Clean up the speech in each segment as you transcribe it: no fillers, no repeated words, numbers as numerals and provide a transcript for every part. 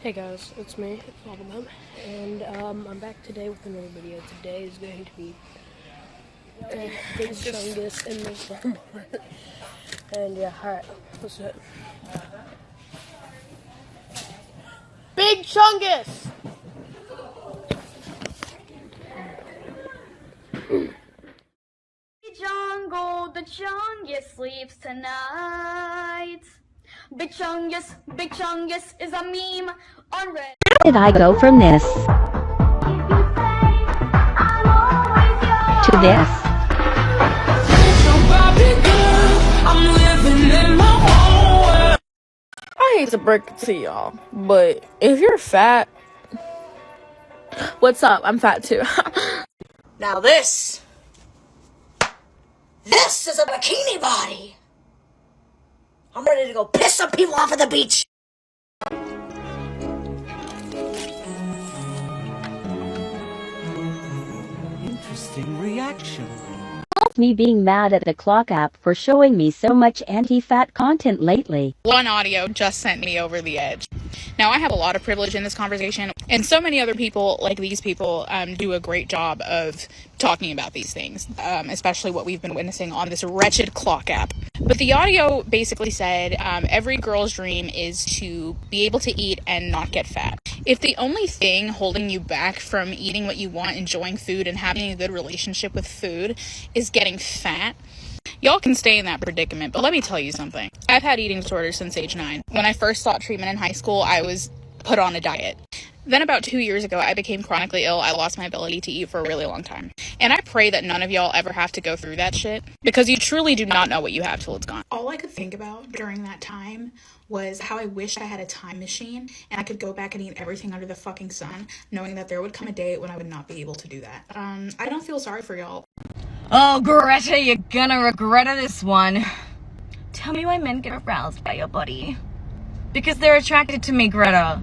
Hey guys, it's me, Bubblegum, and I'm back today with another video. Today is going to be Big Chungus in this one. And yeah, alright, let's do it. Big Chungus! Jungle, the Chungus sleeps tonight. Big Chungus is a meme on Reddit. Where did I go from this to this? I hate to break it to y'all, but if you're fat, what's up? I'm fat too. Now this is a bikini body. I'm ready to go piss some people off at the beach. Interesting reaction. Me being mad at the clock app for showing me so much anti-fat content lately. One audio just sent me over the edge. Now, I have a lot of privilege in this conversation, and so many other people, like these people, do a great job of talking about these things, especially what we've been witnessing on this wretched clock app. But the audio basically said every girl's dream is to be able to eat and not get fat. If the only thing holding you back from eating what you want, enjoying food, and having a good relationship with food is getting fat, y'all can stay in that predicament, but let me tell you something. I've had eating disorders since age 9. When I first sought treatment in high school, I was put on a diet. Then about 2 years ago, I became chronically ill. I lost my ability to eat for a really long time. And I pray that none of y'all ever have to go through that shit, because you truly do not know what you have till it's gone. All I could think about during that time was how I wished I had a time machine and I could go back and eat everything under the fucking sun, knowing that there would come a day when I would not be able to do that. I don't feel sorry for y'all. Oh, Greta, you're gonna regret this one. Tell me why men get aroused by your body. Because they're attracted to me, Greta.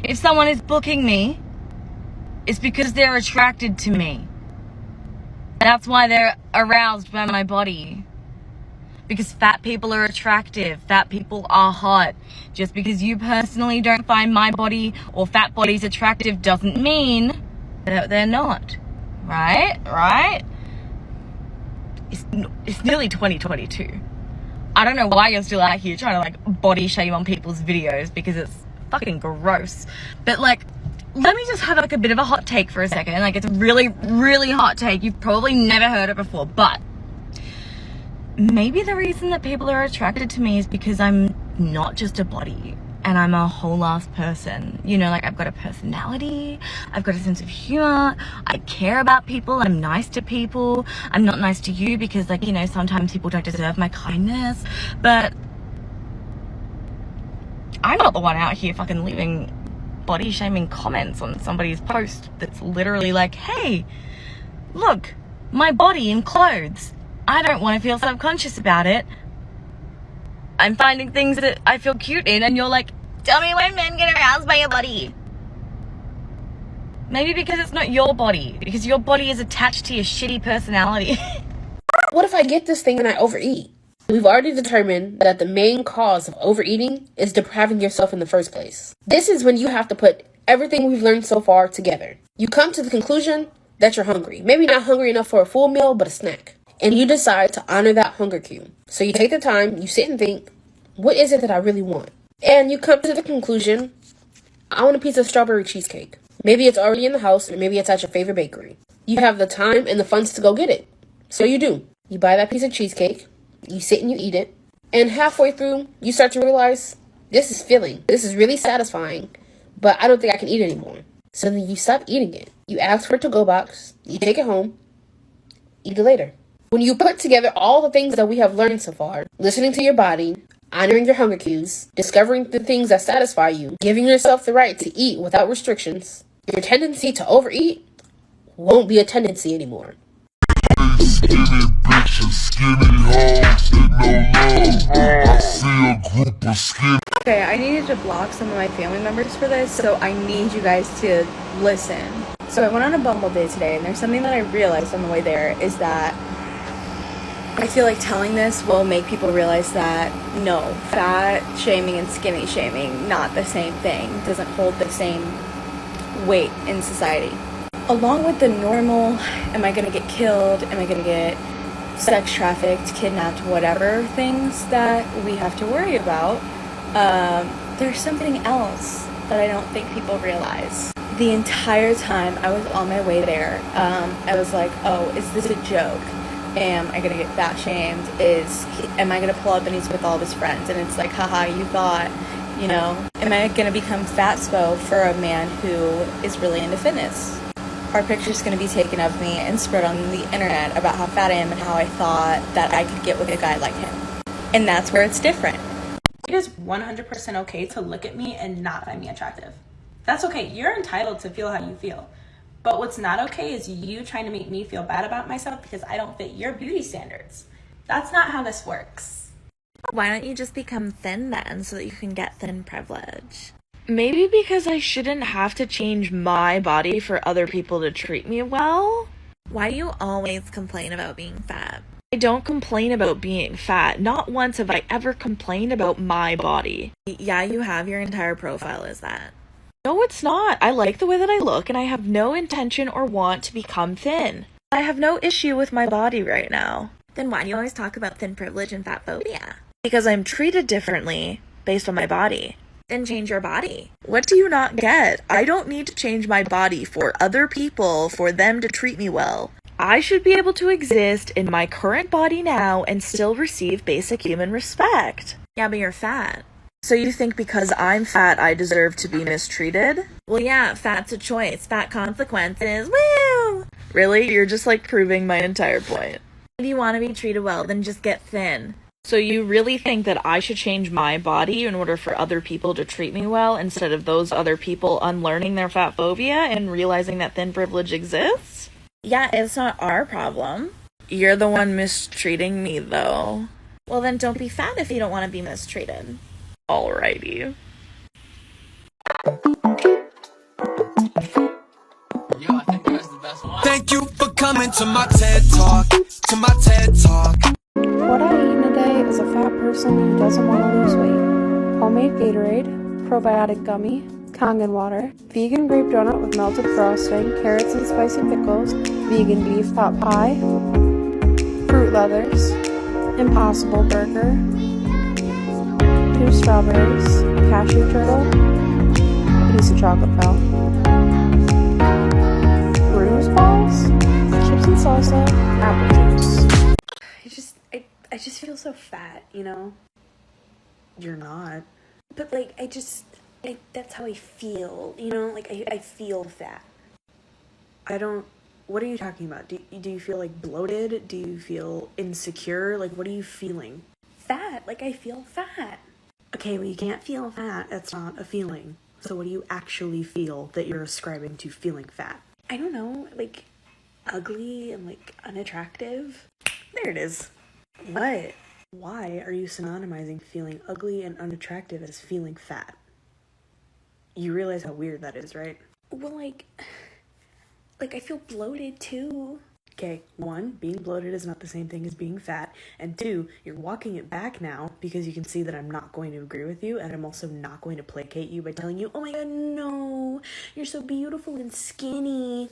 If someone is booking me, it's because they're attracted to me. That's why they're aroused by my body. Because fat people are attractive. Fat people are hot. Just because you personally don't find my body or fat bodies attractive doesn't mean that they're not. Right? It's nearly 2022. I don't know why you're still out here trying to like body shame on people's videos, because it's fucking gross. But like, let me just have like a bit of a hot take for a second. Like, it's a really, really hot take. You've probably never heard it before, but maybe the reason that people are attracted to me is because I'm not just a body. And I'm a whole ass person. You know, like, I've got a personality, I've got a sense of humor, I care about people, I'm nice to people. I'm not nice to you because, like, you know, sometimes people don't deserve my kindness. But I'm not the one out here fucking leaving body shaming comments on somebody's post that's literally like, hey, look, my body in clothes. I don't want to feel subconscious about it. I'm finding things that I feel cute in, and you're like, tell me why men get aroused by your body. Maybe because it's not your body, because your body is attached to your shitty personality. What if I get this thing and I overeat? We've already determined that the main cause of overeating is depriving yourself in the first place. This is when you have to put everything we've learned so far together. You come to the conclusion that you're hungry. Maybe not hungry enough for a full meal, but a snack. And you decide to honor that hunger cue. So you take the time, you sit and think, what is it that I really want? And you come to the conclusion, I want a piece of strawberry cheesecake. Maybe it's already in the house, or maybe it's at your favorite bakery. You have the time and the funds to go get it. So you do. You buy that piece of cheesecake, you sit and you eat it, and halfway through, you start to realize, this is filling. This is really satisfying, but I don't think I can eat anymore. So then you stop eating it. You ask for a to-go box, you take it home, eat it later. When you put together all the things that we have learned so far, listening to your body, honoring your hunger cues, discovering the things that satisfy you, giving yourself the right to eat without restrictions, your tendency to overeat won't be a tendency anymore. Skinny bitches, skinny hoes, get no love. I see a group of skinny. Okay, I needed to block some of my family members for this, so I need you guys to listen. So I went on a Bumble date today, and there's something that I realized on the way there is that I feel like telling this will make people realize that no, fat shaming and skinny shaming, not the same thing, doesn't hold the same weight in society. Along with the normal, am I gonna get killed, am I gonna get sex trafficked, kidnapped, whatever things that we have to worry about, there's something else that I don't think people realize. The entire time I was on my way there, I was like, oh, is this a joke? Am I gonna get fat shamed? Am I gonna pull up and he's with all of his friends? And it's like, haha, you thought, you know, am I gonna become fatspo for a man who is really into fitness? Our picture's gonna be taken of me and spread on the internet about how fat I am and how I thought that I could get with a guy like him. And that's where it's different. It is 100% okay to look at me and not find me attractive. That's okay. You're entitled to feel how you feel. But what's not okay is you trying to make me feel bad about myself because I don't fit your beauty standards. That's not how this works. Why don't you just become thin then so that you can get thin privilege? Maybe because I shouldn't have to change my body for other people to treat me well? Why do you always complain about being fat? I don't complain about being fat. Not once have I ever complained about my body. Yeah, you have. Your entire profile is that. No, it's not. I like the way that I look, and I have no intention or want to become thin. I have no issue with my body right now. Then why do you always talk about thin privilege and fat phobia? Because I'm treated differently based on my body. Then change your body. What do you not get? I don't need to change my body for other people for them to treat me well. I should be able to exist in my current body now and still receive basic human respect. Yeah, but you're fat. So you think because I'm fat, I deserve to be mistreated? Well, yeah, fat's a choice. Fat consequences. Woo! Really? You're just like proving my entire point. If you want to be treated well, then just get thin. So you really think that I should change my body in order for other people to treat me well instead of those other people unlearning their fat phobia and realizing that thin privilege exists? Yeah, it's not our problem. You're the one mistreating me, though. Well, then don't be fat if you don't want to be mistreated. Alrighty. Thank you for coming to my TED Talk. To my TED Talk. What I eat in a day is a fat person who doesn't want to lose weight. Homemade Gatorade, probiotic gummy, Kangen water, vegan grape donut with melted frosting, carrots and spicy pickles, vegan beef pot pie, fruit leathers, Impossible burger, 2 strawberries, a cashew turtle, a piece of chocolate fell, bruise balls, chips and salsa, apple juice. I just feel so fat, you know? You're not. But, like, that's how I feel, you know? Like, I feel fat. What are you talking about? Do you feel, like, bloated? Do you feel insecure? Like, what are you feeling? Fat. Like, I feel fat. Okay, well, you can't feel fat. That's not a feeling. So what do you actually feel that you're ascribing to feeling fat? I don't know. Like, ugly and, like, unattractive. There it is. What? Why are you synonymizing feeling ugly and unattractive as feeling fat? You realize how weird that is, right? Well, like I feel bloated too. Okay, 1, being bloated is not the same thing as being fat, and 2, you're walking it back now because you can see that I'm not going to agree with you, and I'm also not going to placate you by telling you, oh my god, no, you're so beautiful and skinny.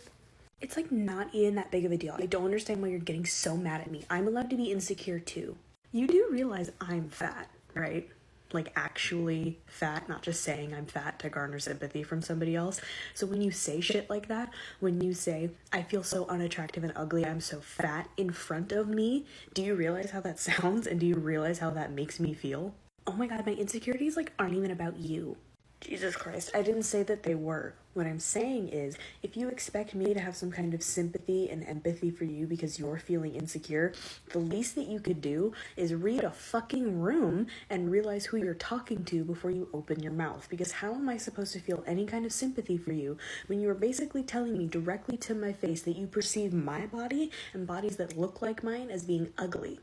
It's, like, not even that big of a deal. I don't understand why you're getting so mad at me. I'm allowed to be insecure, too. You do realize I'm fat, right? Like, actually fat, not just saying I'm fat to garner sympathy from somebody else. So when you say shit like that, when you say, I feel so unattractive and ugly, I'm so fat in front of me, do you realize how that sounds? And do you realize how that makes me feel? Oh my god, my insecurities, like, aren't even about you. Jesus Christ, I didn't say that they were. What I'm saying is, if you expect me to have some kind of sympathy and empathy for you because you're feeling insecure, the least that you could do is read a fucking room and realize who you're talking to before you open your mouth. Because how am I supposed to feel any kind of sympathy for you when you are basically telling me directly to my face that you perceive my body and bodies that look like mine as being ugly?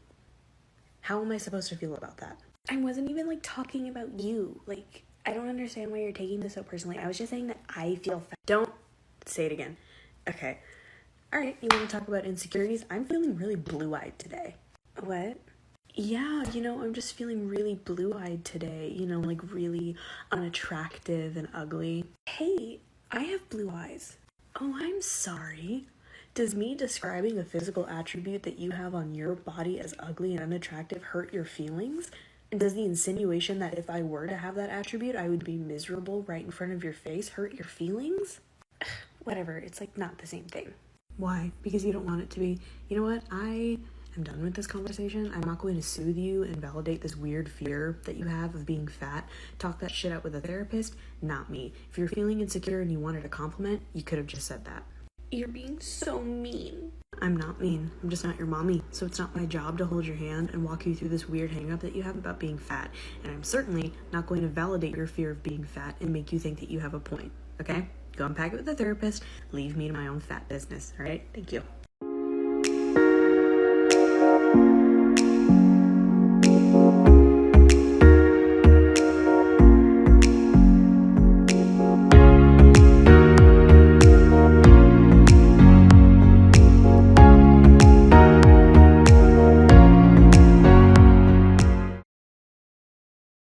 How am I supposed to feel about that? I wasn't even, like, talking about you. Like, I don't understand why you're taking this so personally. I was just saying that I feel fat. Don't say it again. Okay. Alright, you want to talk about insecurities? I'm feeling really blue-eyed today. What? Yeah, you know, I'm just feeling really blue-eyed today, you know, like really unattractive and ugly. Hey, I have blue eyes. Oh, I'm sorry. Does me describing a physical attribute that you have on your body as ugly and unattractive hurt your feelings? And does the insinuation that if I were to have that attribute, I would be miserable right in front of your face hurt your feelings? Whatever, it's like not the same thing. Why? Because you don't want it to be. You know what? I am done with this conversation. I'm not going to soothe you and validate this weird fear that you have of being fat. Talk that shit out with a therapist, not me. If you're feeling insecure and you wanted a compliment, you could have just said that. You're being so mean. I'm not mean. I'm just not your mommy. So it's not my job to hold your hand and walk you through this weird hang-up that you have about being fat. And I'm certainly not going to validate your fear of being fat and make you think that you have a point. Okay? Go unpack it with a therapist. Leave me to my own fat business. All right? Thank you.